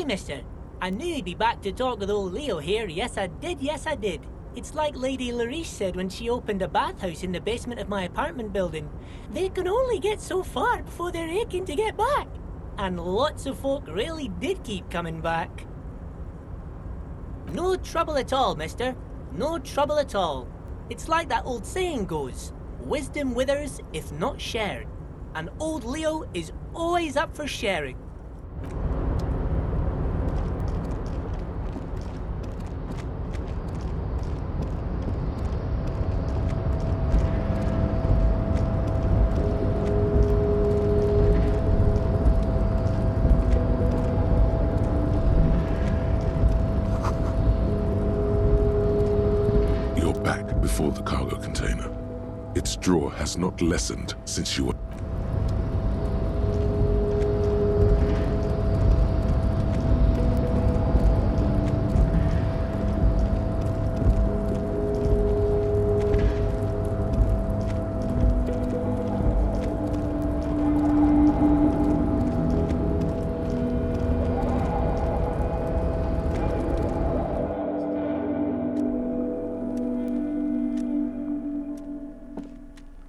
Aye, mister. I knew you'd be back to talk with old Leo here. Yes, I did. Yes, I did. It's like Lady Larice said when she opened a bathhouse in the basement of my apartment building. They can only get so far before they're aching to get back. And lots of folk really did keep coming back. No trouble at all, mister. No trouble at all. It's like that old saying goes, wisdom withers if not shared. And old Leo is always up for sharing. Before the cargo container. Its draw has not lessened since you were...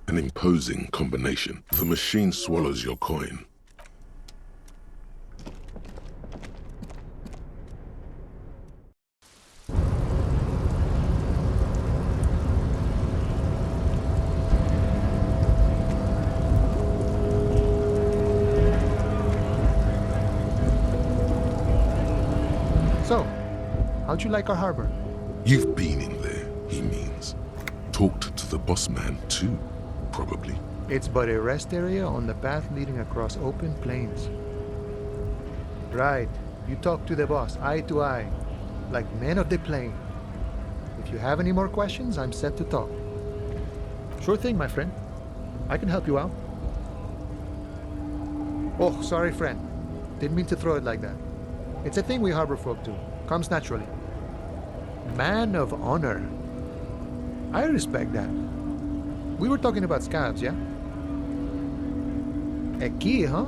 An imposing combination. The machine swallows your coin. So, how'd you like our harbor? You've been in there, he means. Talked to the boss man too. Probably. It's but a rest area on the path leading across open plains. Right. You talk to the boss, eye to eye, like men of the plain. If you have any more questions, I'm set to talk. Sure thing, my friend. I can help you out. Oh, sorry, friend. Didn't mean to throw it like that. It's a thing we harbor folk do. Comes naturally. Man of honor. I respect that. We were talking about scabs, yeah? A key, huh?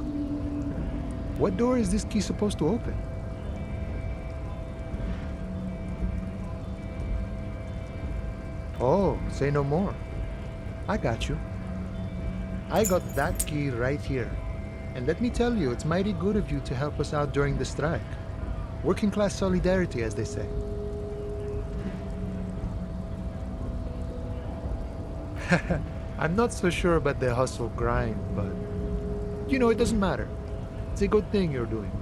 What door is this key supposed to open? Oh, say no more. I got you. I got that key right here. And let me tell you, it's mighty good of you to help us out during the strike. Working class solidarity, as they say. I'm not so sure about the hustle grind, but you know, it doesn't matter. It's a good thing you're doing.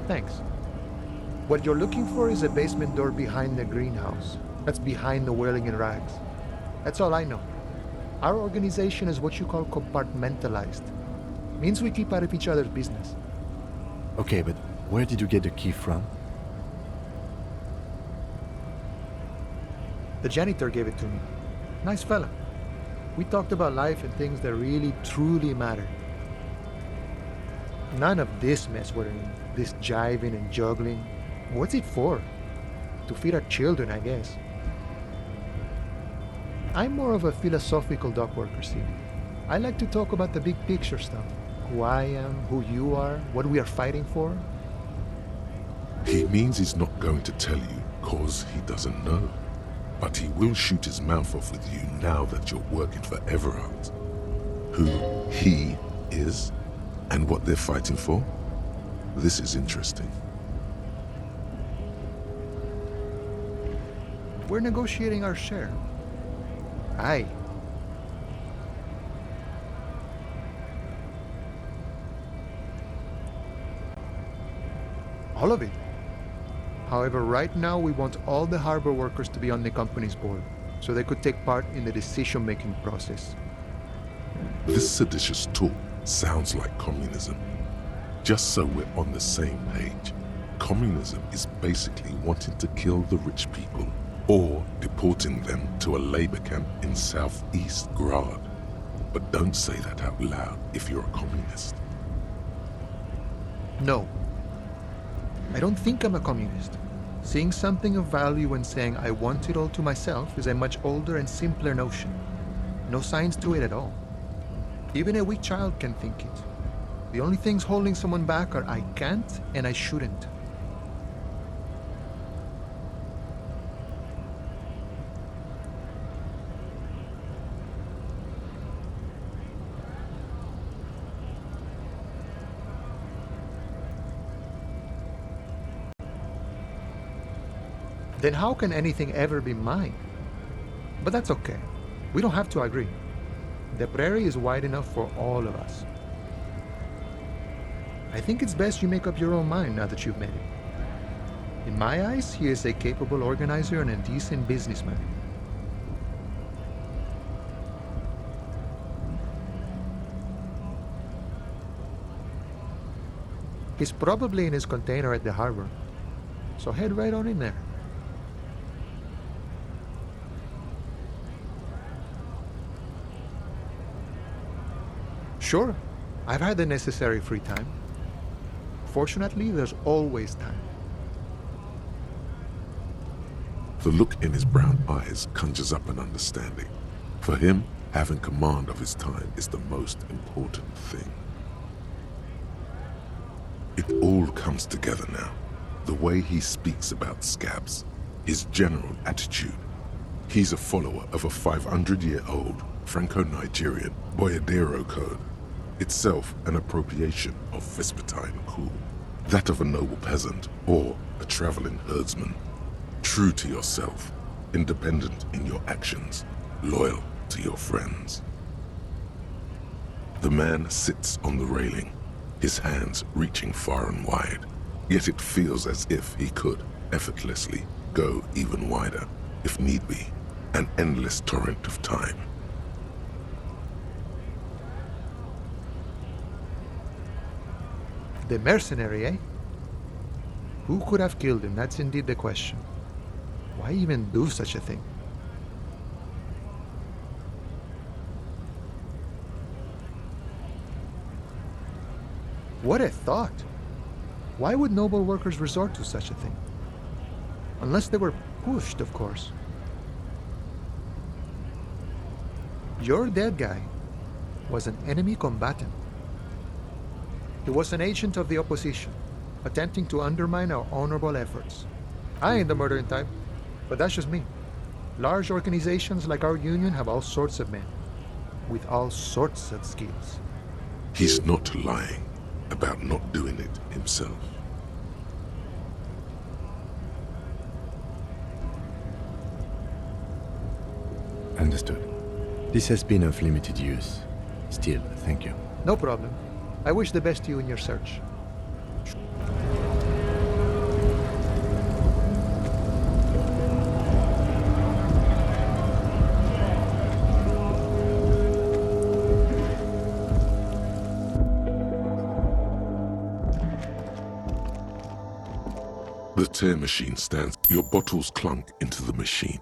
Thanks. What you're looking for is a basement door behind the greenhouse. That's behind the whirling in rags. That's all I know. Our organization is what you call compartmentalized. Means we keep out of each other's business. Okay, but where did you get the key from? The janitor gave it to me. Nice fella. We talked about life and things that really, truly matter. None of this mess we're in, this jiving and juggling. What's it for? To feed our children, I guess. I'm more of a philosophical dock worker, see. I like to talk about the big picture stuff. Who I am, who you are, what we are fighting for. He means he's not going to tell you, cause he doesn't know. But he will shoot his mouth off with you now that you're working for Everhart. Who he is, and what they're fighting for. This is interesting. We're negotiating our share. Aye. All of it. However, right now we want all the harbor workers to be on the company's board, so they could take part in the decision-making process. This seditious talk sounds like communism. Just so we're on the same page, communism is basically wanting to kill the rich people or deporting them to a labor camp in southeast Grad. But don't say that out loud if you're a communist. No. I don't think I'm a communist. Seeing something of value and saying I want it all to myself is a much older and simpler notion. No science to it at all. Even a weak child can think it. The only things holding someone back are I can't and I shouldn't. Then how can anything ever be mine? But that's okay. We don't have to agree. The prairie is wide enough for all of us. I think it's best you make up your own mind now that you've met him. In my eyes, he is a capable organizer and a decent businessman. He's probably in his container at the harbor, so head right on in there. Sure, I've had the necessary free time. Fortunately, there's always time. The look in his brown eyes conjures up an understanding. For him, having command of his time is the most important thing. It all comes together now. The way he speaks about scabs, his general attitude. He's a follower of a 500-year-old Franco-Nigerian Boyadero code, itself an appropriation of Vespertine cool, that of a noble peasant or a traveling herdsman. True to yourself, independent in your actions, loyal to your friends. The man sits on the railing, his hands reaching far and wide, yet it feels as if he could effortlessly go even wider, if need be, an endless torrent of time. The mercenary, eh? Who could have killed him? That's indeed the question. Why even do such a thing? What a thought! Why would noble workers resort to such a thing? Unless they were pushed, of course. Your dead guy was an enemy combatant. He was an agent of the opposition, attempting to undermine our honorable efforts. I ain't the murdering type, but that's just me. Large organizations like our union have all sorts of men, with all sorts of skills. He's not lying about not doing it himself. Understood. This has been of limited use. Still, thank you. No problem. I wish the best to you in your search. The tear machine stands. Your bottles clunk into the machine.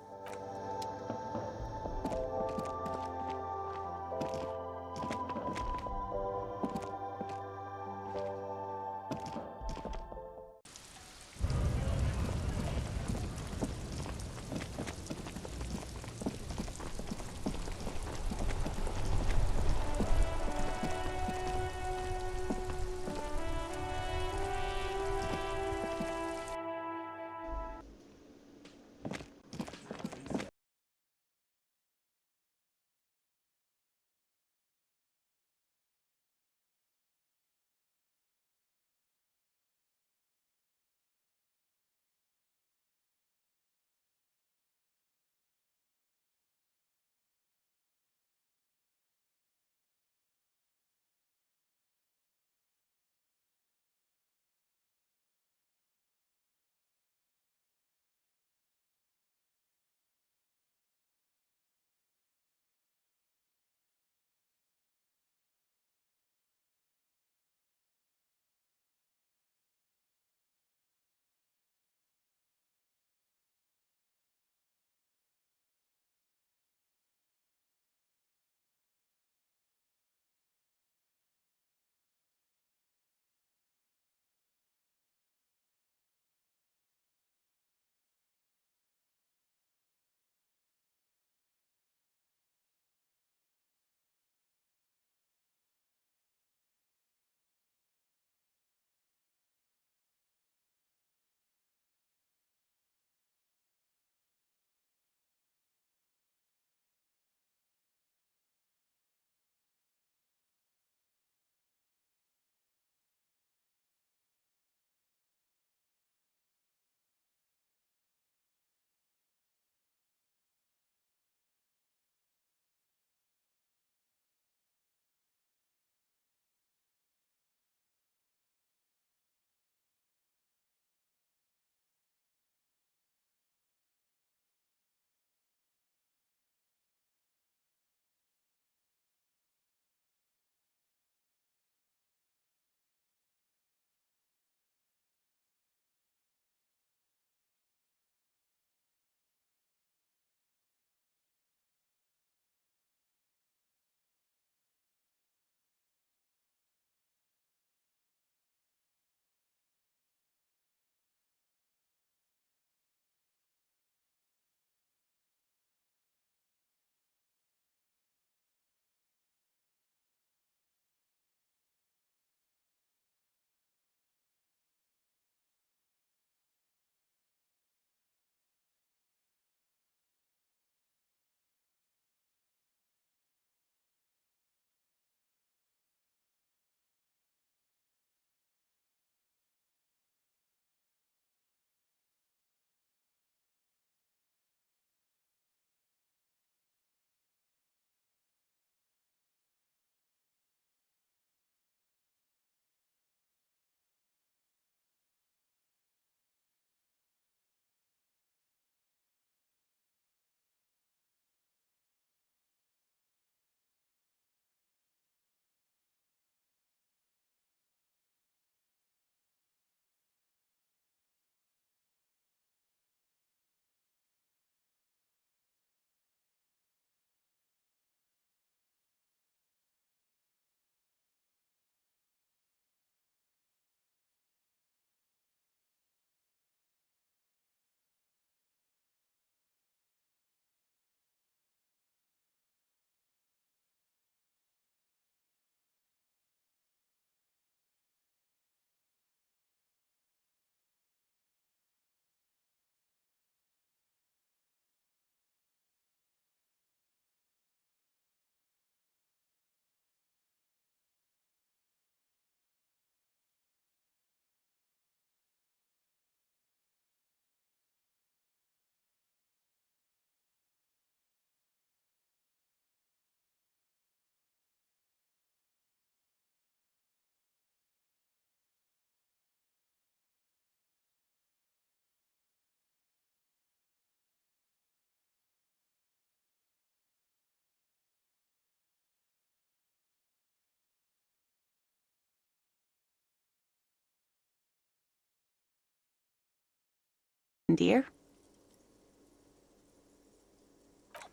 dear.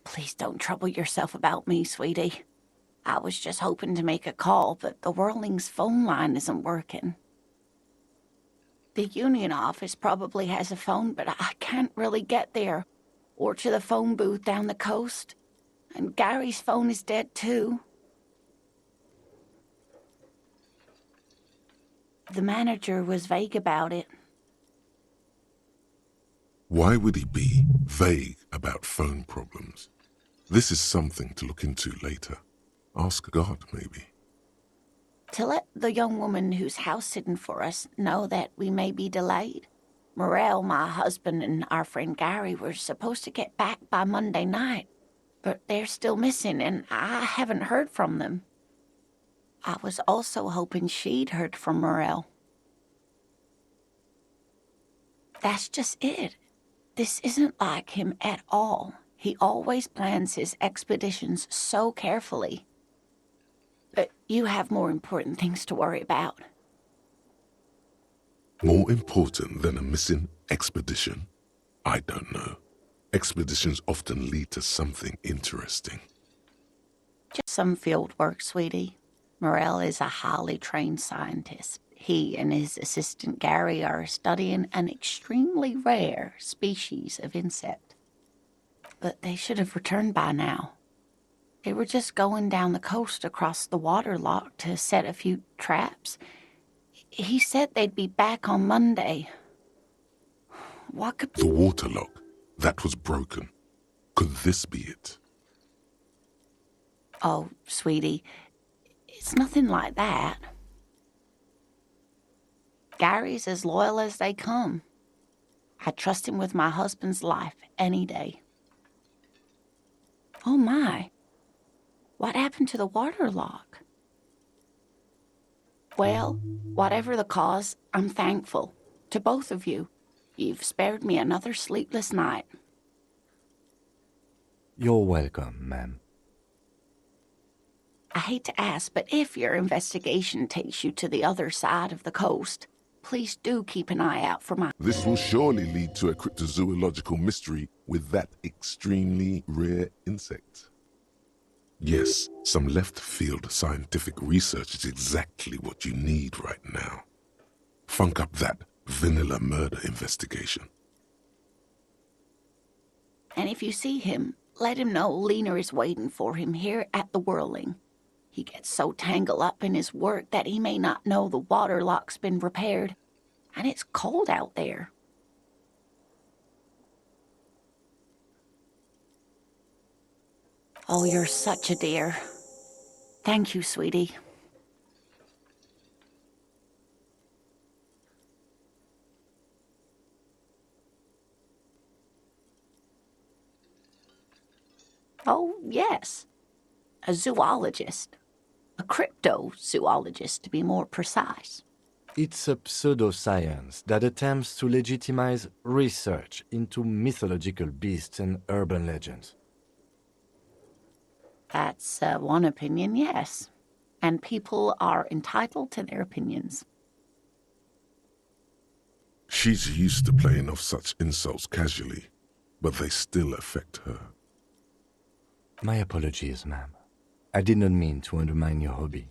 Please don't trouble yourself about me, sweetie. I was just hoping to make a call, but the Whirling's phone line isn't working. The union office probably has a phone, but I can't really get there, or to the phone booth down the coast. And Gary's phone is dead too. The manager was vague about it. Why would he be vague about phone problems? This is something to look into later. Ask God, maybe. To let the young woman who's house-sitting for us know that we may be delayed. Morel, my husband, and our friend Gary were supposed to get back by Monday night, but they're still missing, and I haven't heard from them. I was also hoping she'd heard from Morel. That's just it. This isn't like him at all. He always plans his expeditions so carefully. But you have more important things to worry about. More important than a missing expedition? I don't know. Expeditions often lead to something interesting. Just some field work, sweetie. Morel is a highly trained scientist. He and his assistant Gary are studying an extremely rare species of insect. But they should have returned by now. They were just going down the coast across the water lock to set a few traps. He said they'd be back on Monday. What could... The waterlock, that was broken. Could this be it? Oh, sweetie, it's nothing like that. Gary's as loyal as they come. I'd trust him with my husband's life any day. Oh my, what happened to the water lock? Well, whatever the cause, I'm thankful. To both of you. You've spared me another sleepless night. You're welcome, ma'am. I hate to ask, but if your investigation takes you to the other side of the coast, please do keep an eye out for my... This will surely lead to a cryptozoological mystery with that extremely rare insect. Yes, some left-field scientific research is exactly what you need right now. Funk up that vanilla murder investigation. And if you see him, let him know Lena is waiting for him here at the Whirling. He gets so tangled up in his work that he may not know the water lock's been repaired. And it's cold out there. Oh, you're such a dear. Thank you, sweetie. Oh, yes. A zoologist. A cryptozoologist, to be more precise. It's a pseudoscience that attempts to legitimize research into mythological beasts and urban legends. That's one opinion, yes. And people are entitled to their opinions. She's used to playing off such insults casually, but they still affect her. My apologies, ma'am. I did not mean to undermine your hobby.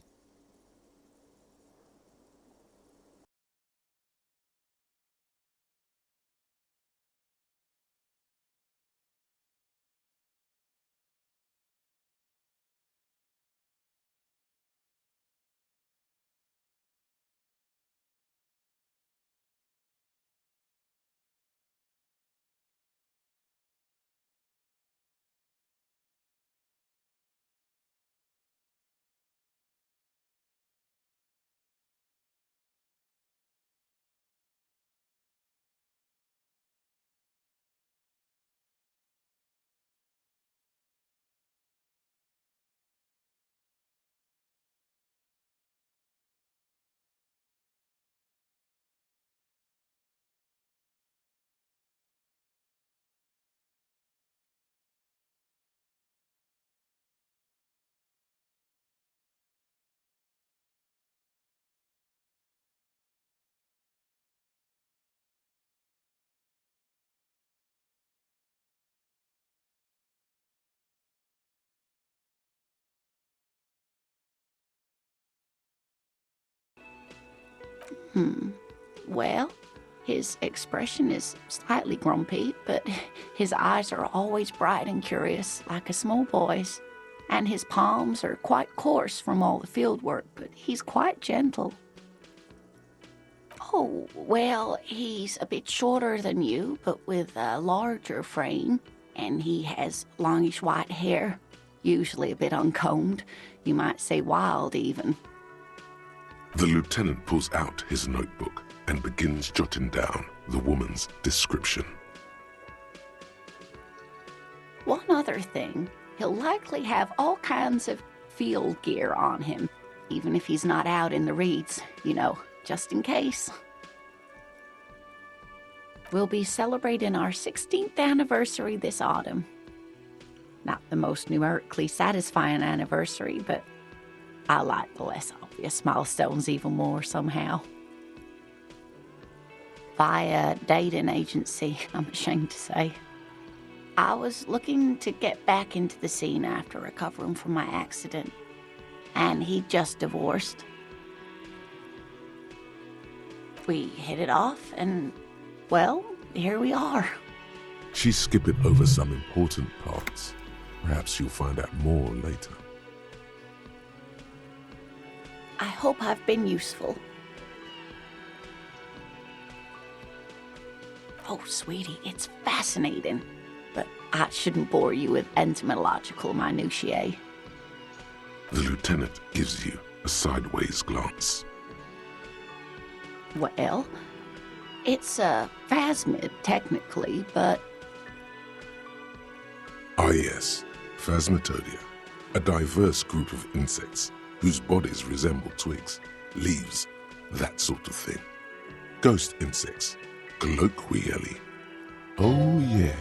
Well, his expression is slightly grumpy, but his eyes are always bright and curious, like a small boy's. And his palms are quite coarse from all the field work, but he's quite gentle. Oh, well, he's a bit shorter than you, but with a larger frame, and he has longish white hair, usually a bit uncombed. You might say wild, even. The lieutenant pulls out his notebook and begins jotting down the woman's description. One other thing, he'll likely have all kinds of field gear on him, even if he's not out in the reeds, just in case. We'll be celebrating our 16th anniversary this autumn. Not the most numerically satisfying anniversary, but I like the less obvious milestones even more somehow. Via dating agency, I'm ashamed to say. I was looking to get back into the scene after recovering from my accident, and he'd just divorced. We hit it off, and, well, here we are. She's skipping over some important parts. Perhaps you'll find out more later. I hope I've been useful. Oh, sweetie, it's fascinating, but I shouldn't bore you with entomological minutiae. The lieutenant gives you a sideways glance. Well, it's a phasmid, technically, but... Ah yes, Phasmatodea, a diverse group of insects whose bodies resemble twigs, leaves, that sort of thing. Ghost insects, colloquially. Oh yeah,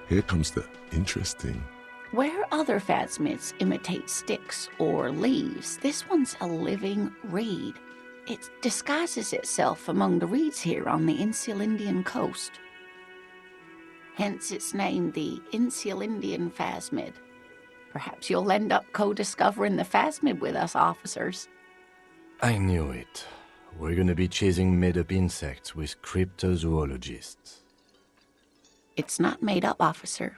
here comes the interesting. Where other phasmids imitate sticks or leaves, this one's a living reed. It disguises itself among the reeds here on the Insulindian coast. Hence its name, the Insulindian phasmid. Perhaps you'll end up co-discovering the phasmid with us, officers. I knew it. We're gonna be chasing made-up insects with cryptozoologists. It's not made up, officer.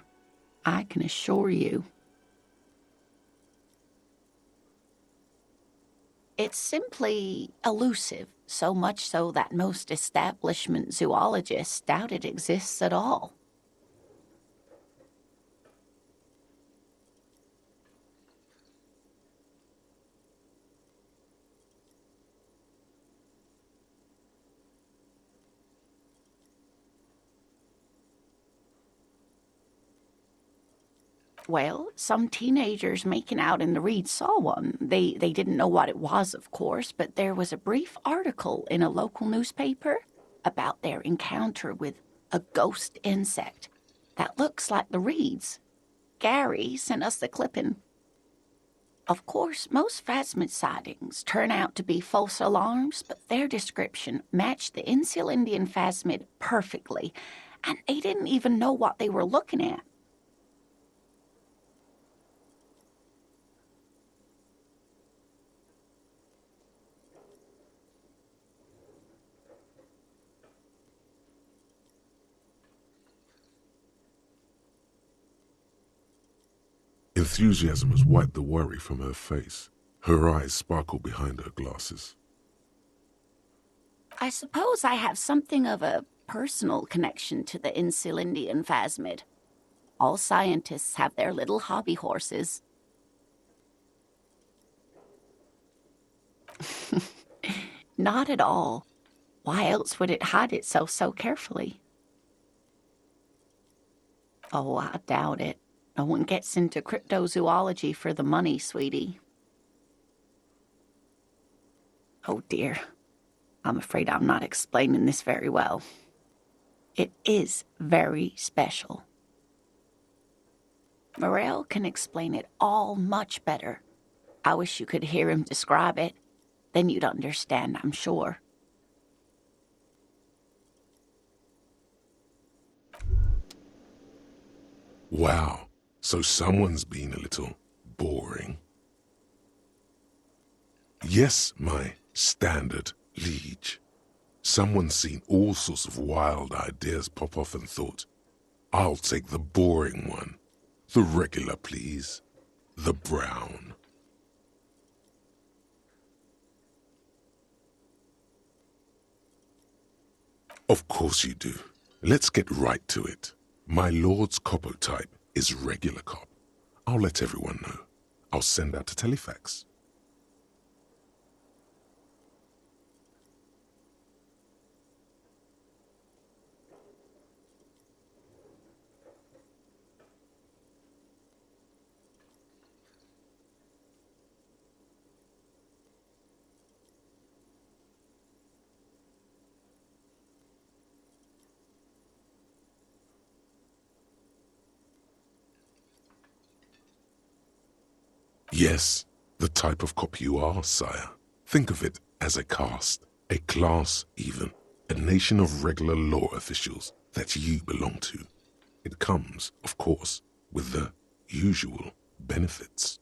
I can assure you. It's simply elusive, so much so that most establishment zoologists doubt it exists at all. Well, some teenagers making out in the reeds saw one. They didn't know what it was, of course, but there was a brief article in a local newspaper about their encounter with a ghost insect that looks like the reeds. Gary sent us the clipping. Of course, most phasmid sightings turn out to be false alarms, but their description matched the Insulindian phasmid perfectly, and they didn't even know what they were looking at. Enthusiasm has wiped the worry from her face. Her eyes sparkle behind her glasses. I suppose I have something of a personal connection to the Insulindian phasmid. All scientists have their little hobby horses. Not at all. Why else would it hide itself so carefully? Oh, I doubt it. No one gets into cryptozoology for the money, sweetie. Oh dear. I'm afraid I'm not explaining this very well. It is very special. Morel can explain it all much better. I wish you could hear him describe it. Then you'd understand, I'm sure. Wow, so someone's been a little boring. Yes, my standard Liege, someone's seen all sorts of wild ideas pop off and thought, I'll take the boring one. The regular, please. The brown. Of course you do. Let's get right to it. My lord's copotype is regular cop. I'll let everyone know. I'll send out a telefax. Yes, the type of cop you are, sire. Think of it as a caste, a class even, a nation of regular law officials that you belong to. It comes, of course, with the usual benefits.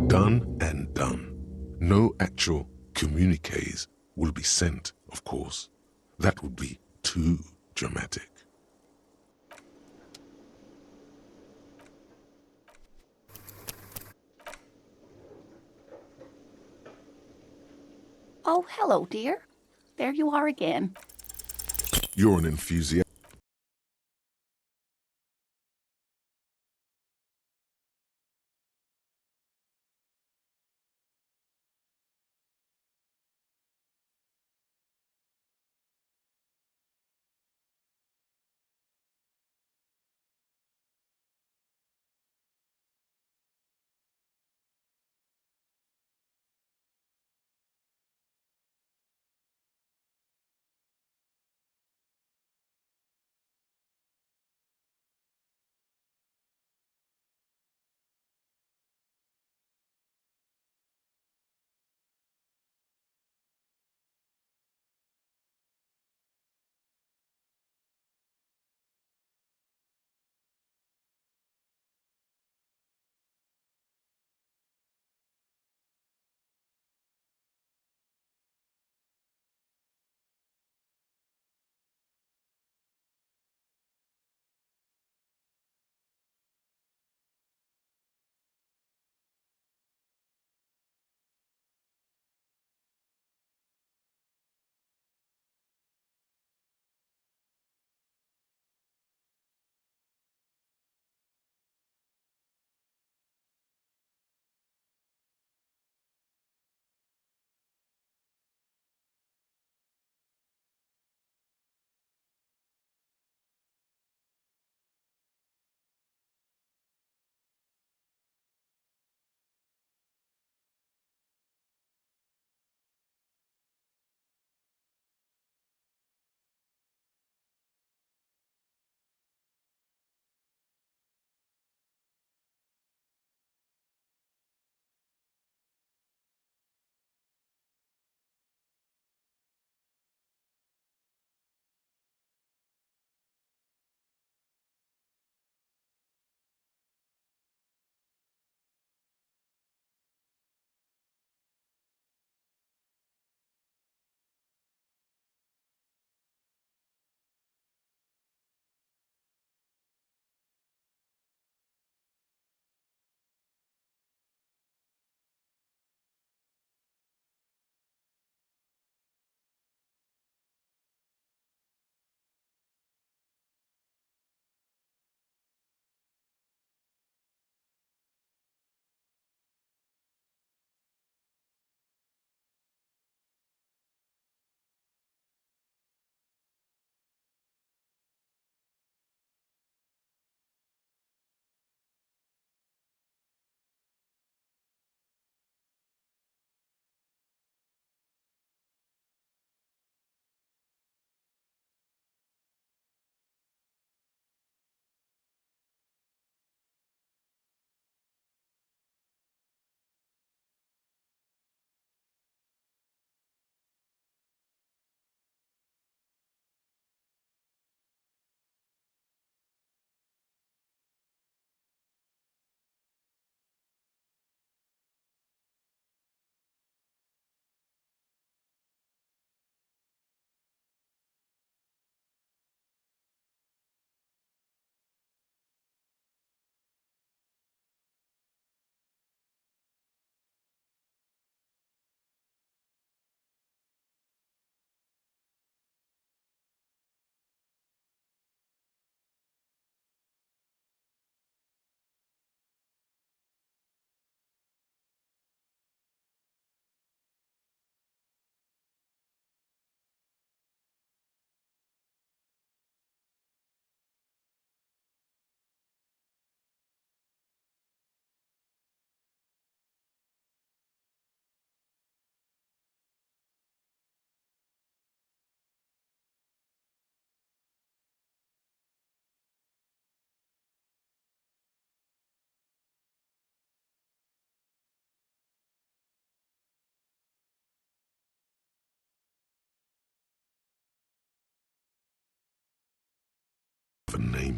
Done and done. No actual communiques will be sent, of course. That would be too dramatic. Oh, hello, dear. There you are again. You're an enthusiast.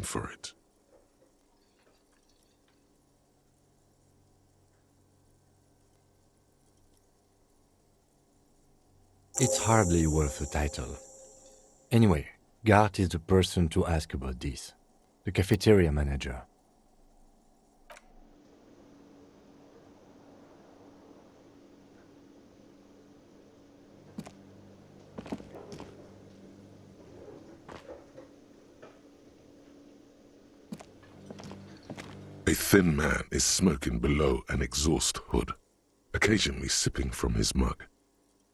time for it. It's hardly worth a title. Anyway, Gart is the person to ask about this. The cafeteria manager. A thin man is smoking below an exhaust hood, occasionally sipping from his mug.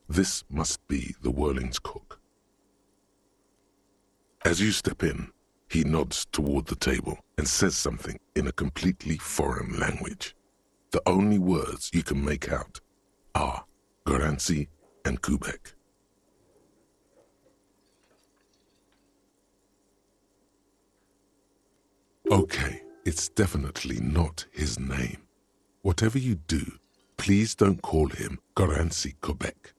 This must be the Whirling's cook. As you step in, he nods toward the table and says something in a completely foreign language. The only words you can make out are Garancy and Kubek. Okay, it's definitely not his name. Whatever you do, please don't call him Garancy Kubek.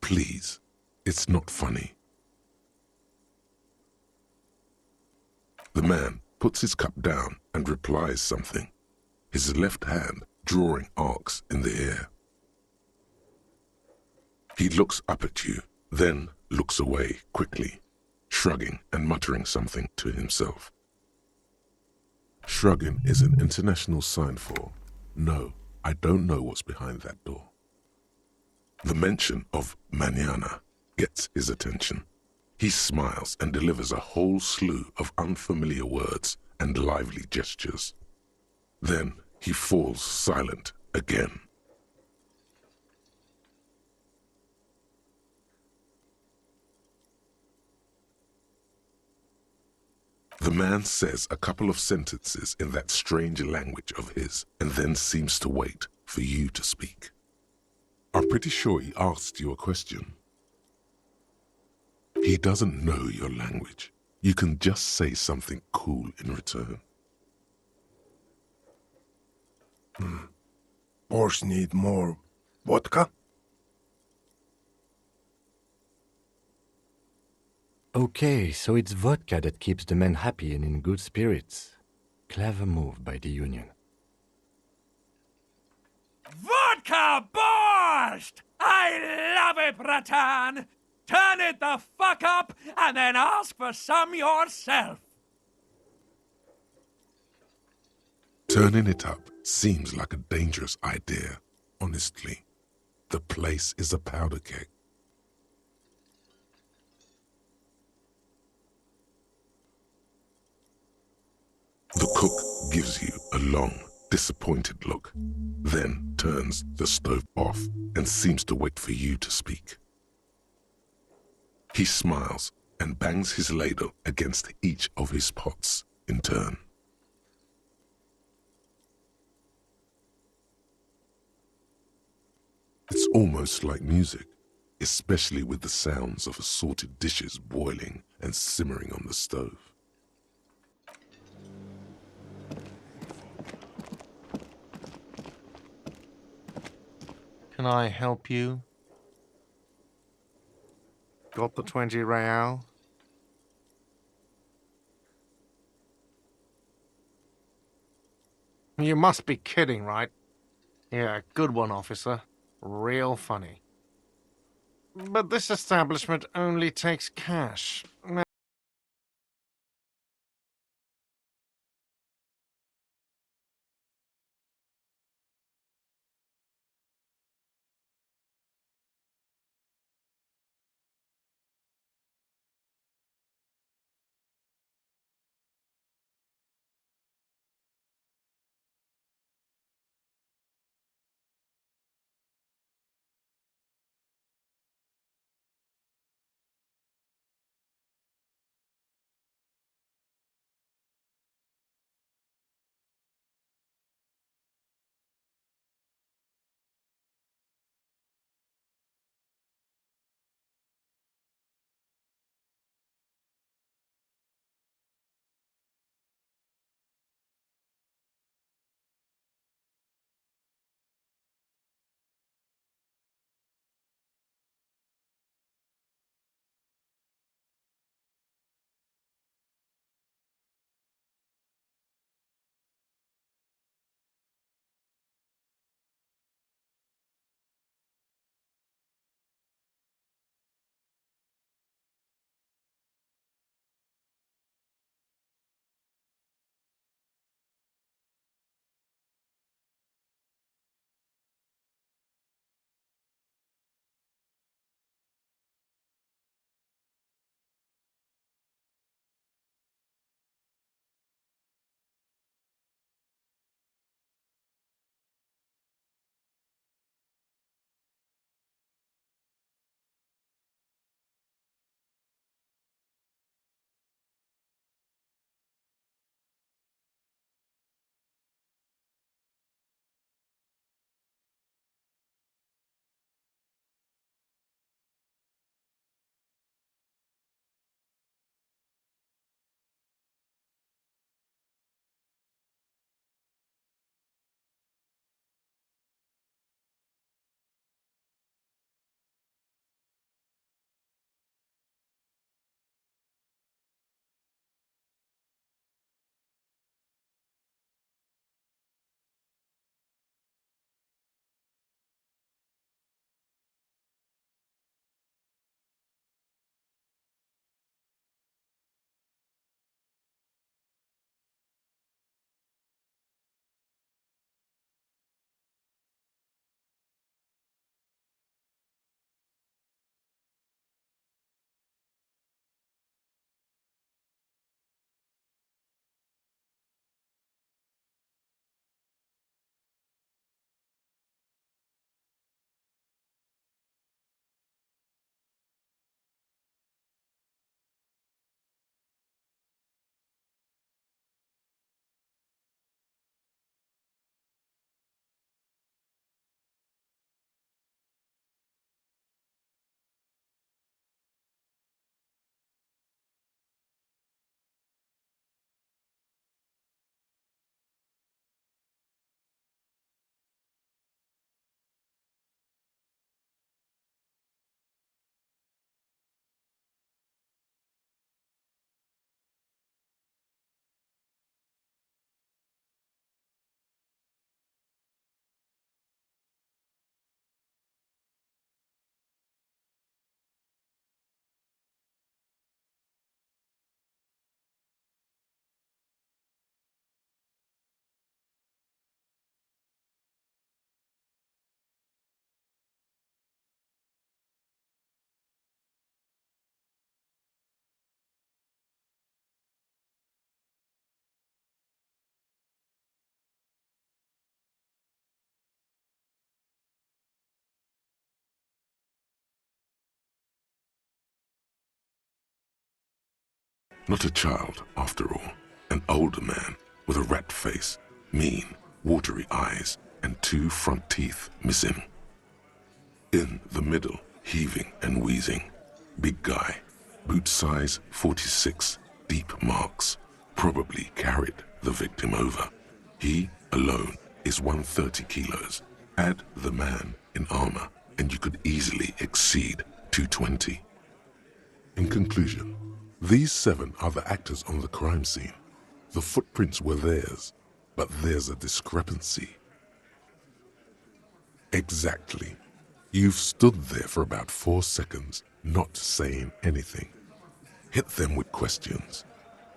Please, it's not funny. The man puts his cup down and replies something, his left hand drawing arcs in the air. He looks up at you, then looks away quickly, shrugging and muttering something to himself. Shrugging is an international sign for, no, I don't know what's behind that door. The mention of mañana gets his attention. He smiles and delivers a whole slew of unfamiliar words and lively gestures. Then he falls silent again. The man says a couple of sentences in that strange language of his and then seems to wait for you to speak. I'm pretty sure he asked you a question. He doesn't know your language. You can just say something cool in return. Boss need more vodka? Okay, so it's vodka that keeps the men happy and in good spirits. Clever move by the Union. Vodka burst! I love it, Bratan! Turn it the fuck up and then ask for some yourself! Turning it up seems like a dangerous idea, honestly. The place is a powder keg. The cook gives you a long, disappointed look, then turns the stove off and seems to wait for you to speak. He smiles and bangs his ladle against each of his pots in turn. It's almost like music, especially with the sounds of assorted dishes boiling and simmering on the stove. Can I help you? Got the 20 real? You must be kidding, right? Yeah, good one, officer. Real funny. But this establishment only takes cash. Not a child, after all. An older man with a rat face, mean, watery eyes, and 2 front teeth missing. In the middle, heaving and wheezing. Big guy, boot size 46, deep marks, probably carried the victim over. He, alone, is 130 kilos. Add the man in armor, and you could easily exceed 220. In conclusion, these 7 are the actors on the crime scene. The footprints were theirs, but there's a discrepancy. Exactly. You've stood there for about 4 seconds, not saying anything. Hit them with questions.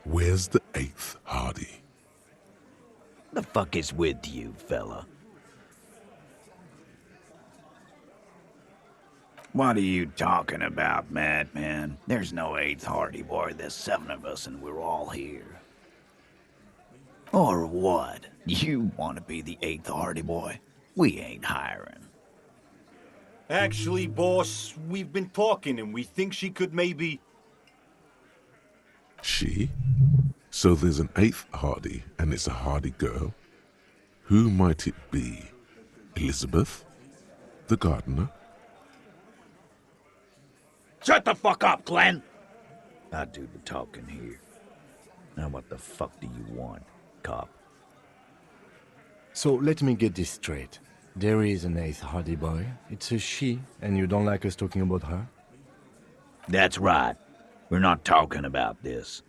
Where's the 8th Hardie? The fuck is with you, fella? What are you talking about, madman? There's no 8th Hardie boy. There's 7 of us and we're all here. Or what? You want to be the 8th Hardie boy? We ain't hiring. Actually, boss, we've been talking and we think she could maybe... She? So there's an 8th Hardie, and it's a Hardie girl? Who might it be? Elizabeth? The gardener? Shut the fuck up, Glenn! I do the talking here. Now what the fuck do you want, cop? So let me get this straight. There is an 8th Hardie boy. It's a she, and you don't like us talking about her? That's right. We're not talking about this.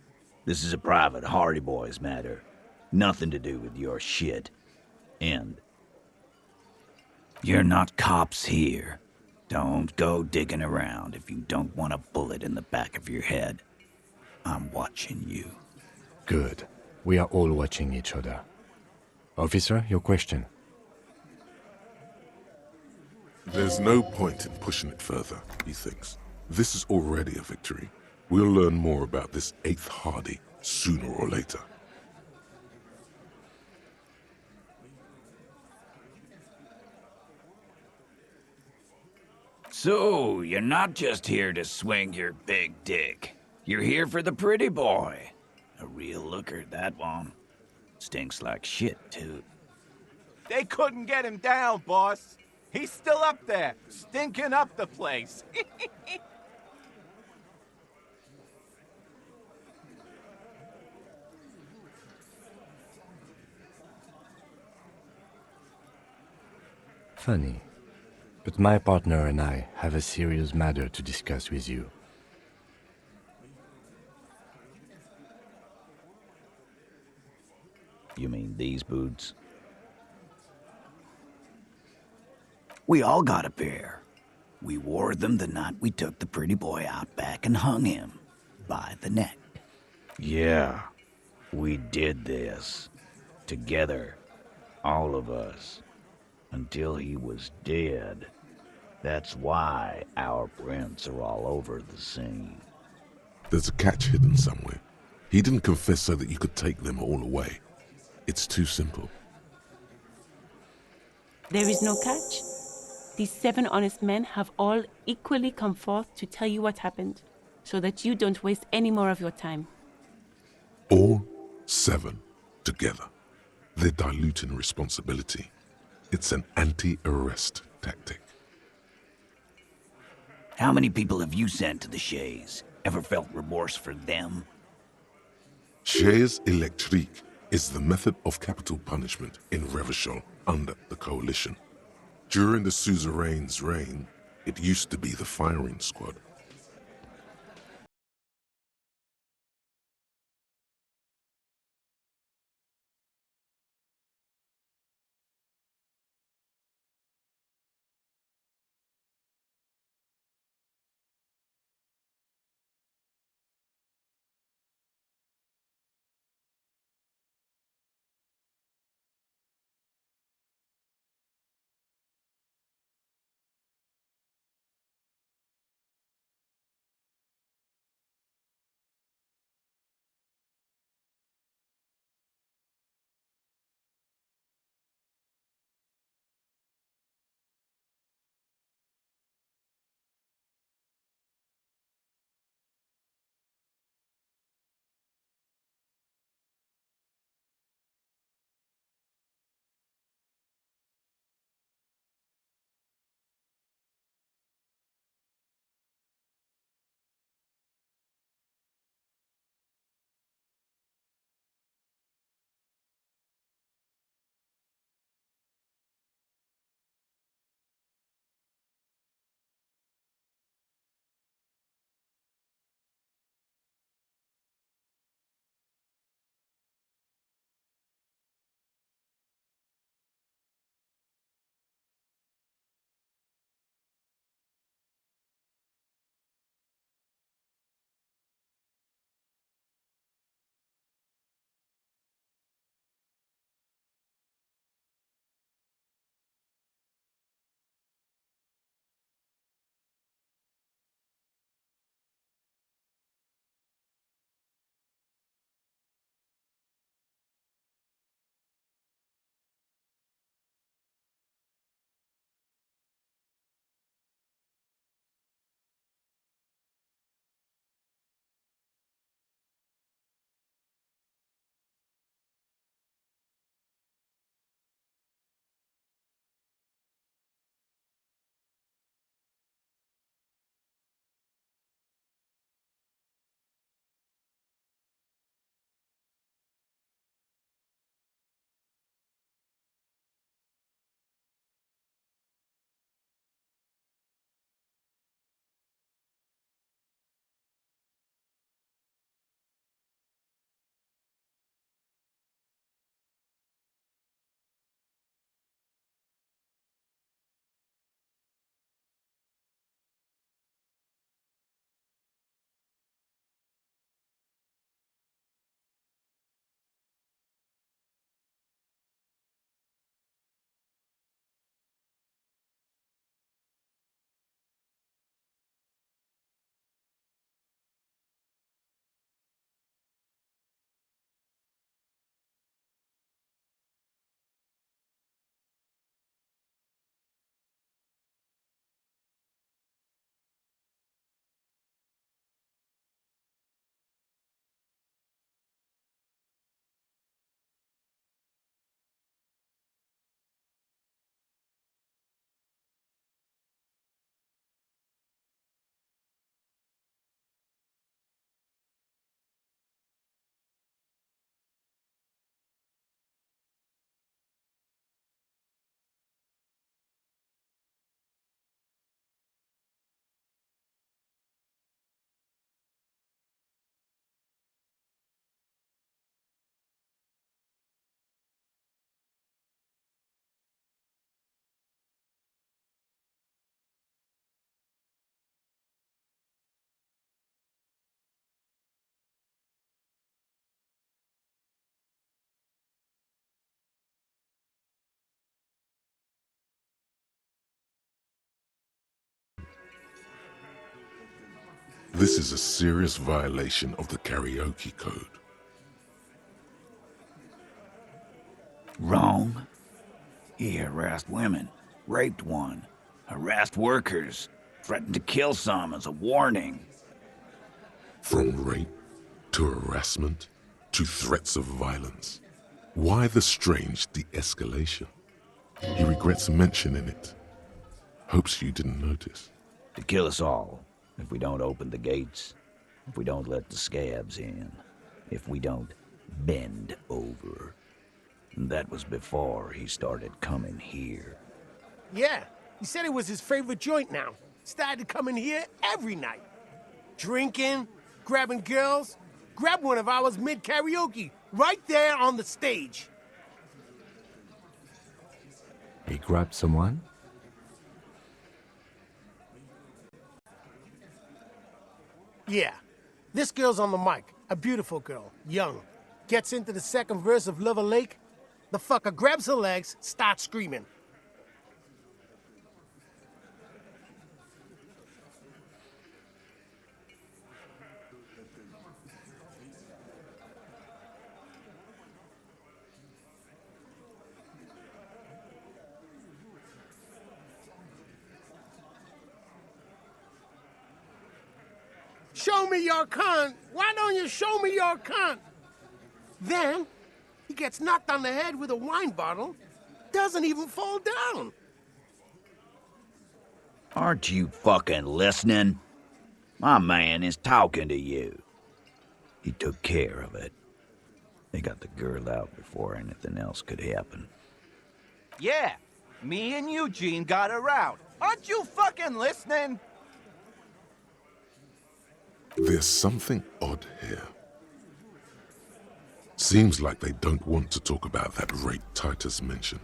This is a private Hardie Boys matter. Nothing to do with your shit. End. You're not cops here. Don't go digging around if you don't want a bullet in the back of your head. I'm watching you. Good. We are all watching each other. Officer, your question. There's no point in pushing it further, he thinks. This is already a victory. We'll learn more about this 8th Hardie sooner or later. So, you're not just here to swing your big dick. You're here for the pretty boy. A real looker, that one. Stinks like shit, too. They couldn't get him down, boss. He's still up there, stinking up the place. Funny. But my partner and I have a serious matter to discuss with you. You mean these boots? We all got a pair. We wore them the night we took the pretty boy out back and hung him by the neck. Yeah, we did this. Together. All of us. Until he was dead. That's why our prints are all over the scene. There's a catch hidden somewhere. He didn't confess so that you could take them all away. It's too simple. There is no catch. These 7 honest men have all equally come forth to tell you what happened, so that you don't waste any more of your time. All 7 together. They're diluting responsibility. It's an anti-arrest tactic. How many people have you sent to the Shays? Ever felt remorse for them? Chaise électrique is the method of capital punishment in Revachol under the coalition. During the suzerain's reign, it used to be the firing squad. This is a serious violation of the karaoke code. Wrong. He harassed women, raped one, harassed workers, threatened to kill some as a warning. From rape to harassment to threats of violence. Why the strange de-escalation? He regrets mentioning it. Hopes you didn't notice. To kill us all, if we don't open the gates, if we don't let the scabs in, if we don't bend over. And that was before he started coming here. Yeah, he said it was his favorite joint now. Started coming here every night. Drinking, grabbing girls. Grabbed one of ours mid-karaoke, right there on the stage. He grabbed someone? Yeah, this girl's on the mic. A beautiful girl, young. Gets into the second verse of Lover Lake. The fucker grabs her legs, starts screaming. Show me your cunt! Why don't you show me your cunt? Then, he gets knocked on the head with a wine bottle, doesn't even fall down. Aren't you fucking listening? My man is talking to you. He took care of it. They got the girl out before anything else could happen. Yeah, me and Eugene got her out. Aren't you fucking listening? There's something odd here. Seems like they don't want to talk about that rape Titus mentioned.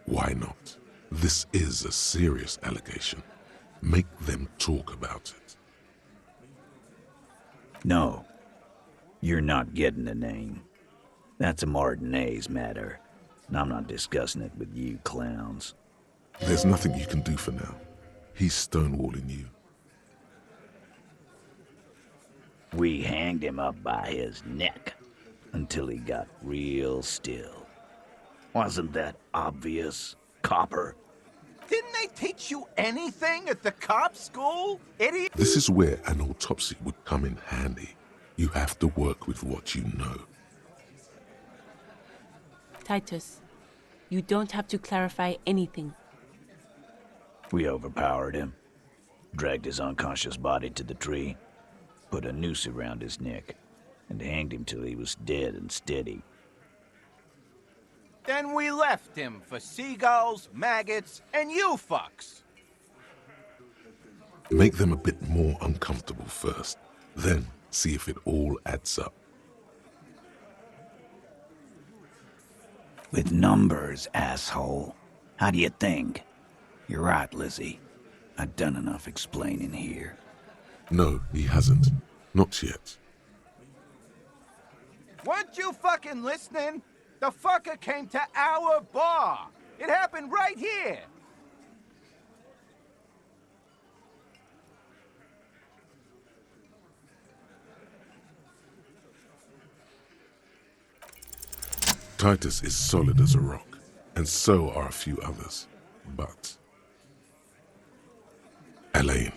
Why not? This is a serious allegation. Make them talk about it. No, you're not getting the name. That's a Martinez matter, and I'm not discussing it with you clowns. There's nothing you can do for now. He's stonewalling you. We hanged him up by his neck until he got real still. Wasn't that obvious, copper? Didn't they teach you anything at the cop school, idiot? This is where an autopsy would come in handy. You have to work with what you know. Titus, you don't have to clarify anything. We overpowered him, dragged his unconscious body to the tree, put a noose around his neck, and hanged him till he was dead and steady. Then we left him for seagulls, maggots, and you fucks. Make them a bit more uncomfortable first, then see if it all adds up. With numbers, asshole. How do you think? You're right, Lizzie. I've done enough explaining here. No, he hasn't. Not yet. Weren't you fucking listening? The fucker came to our bar. It happened right here. Titus is solid as a rock, and so are a few others. But Elaine,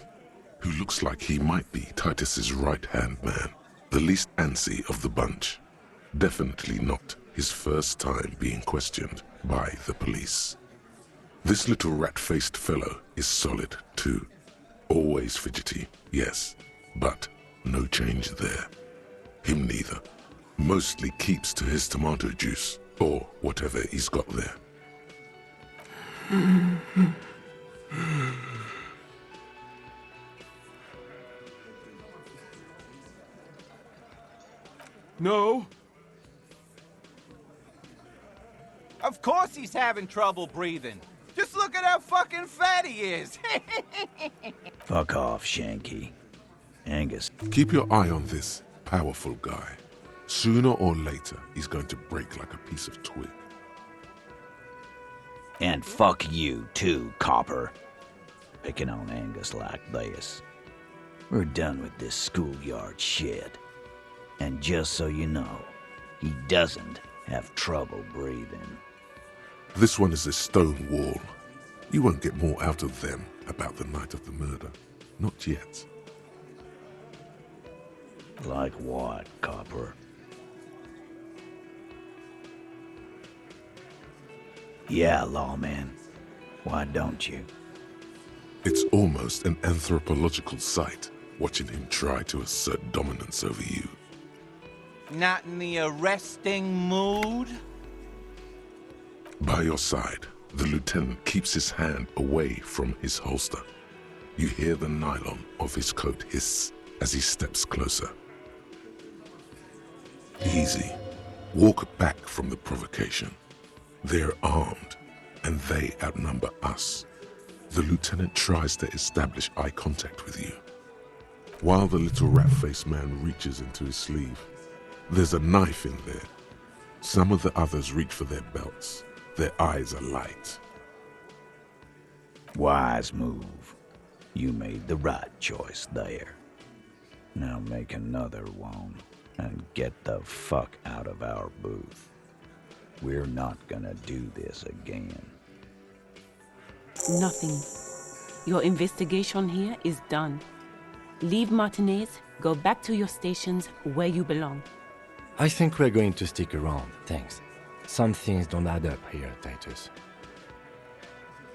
who looks like he might be Titus's right-hand man, the least antsy of the bunch. Definitely not his first time being questioned by the police. This little rat-faced fellow is solid too. Always fidgety, yes, but no change there. Him neither. Mostly keeps to his tomato juice, or whatever he's got there. No. Of course he's having trouble breathing. Just look at how fucking fat he is. Fuck off, Shanky. Angus. Keep your eye on this powerful guy. Sooner or later, he's going to break like a piece of twig. And fuck you too, copper. Picking on Angus like this. We're done with this schoolyard shit. And just so you know, he doesn't have trouble breathing. This one is a stone wall. You won't get more out of them about the night of the murder. Not yet. Like what, Copper? Yeah, lawman. Why don't you? It's almost an anthropological sight, watching him try to assert dominance over you. Not in the arresting mood? By your side, the lieutenant keeps his hand away from his holster. You hear the nylon of his coat hiss as he steps closer. Easy. Walk back from the provocation. They're armed, and they outnumber us. The lieutenant tries to establish eye contact with you. While the little rat-faced man reaches into his sleeve, there's a knife in there. Some of the others reach for their belts. Their eyes are light. Wise move. You made the right choice there. Now make another one and get the fuck out of our booth. We're not gonna do this again. Nothing. Your investigation here is done. Leave Martinez, go back to your stations where you belong. I think we're going to stick around, thanks. Some things don't add up here, Titus.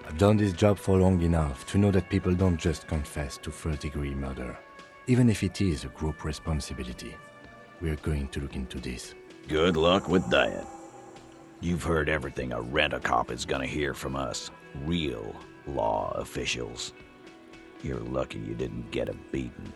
I've done this job for long enough to know that people don't just confess to first-degree murder, even if it is a group responsibility. We're going to look into this. Good luck with that. You've heard everything a rent-a-cop is gonna hear from us, real law officials. You're lucky you didn't get a beating.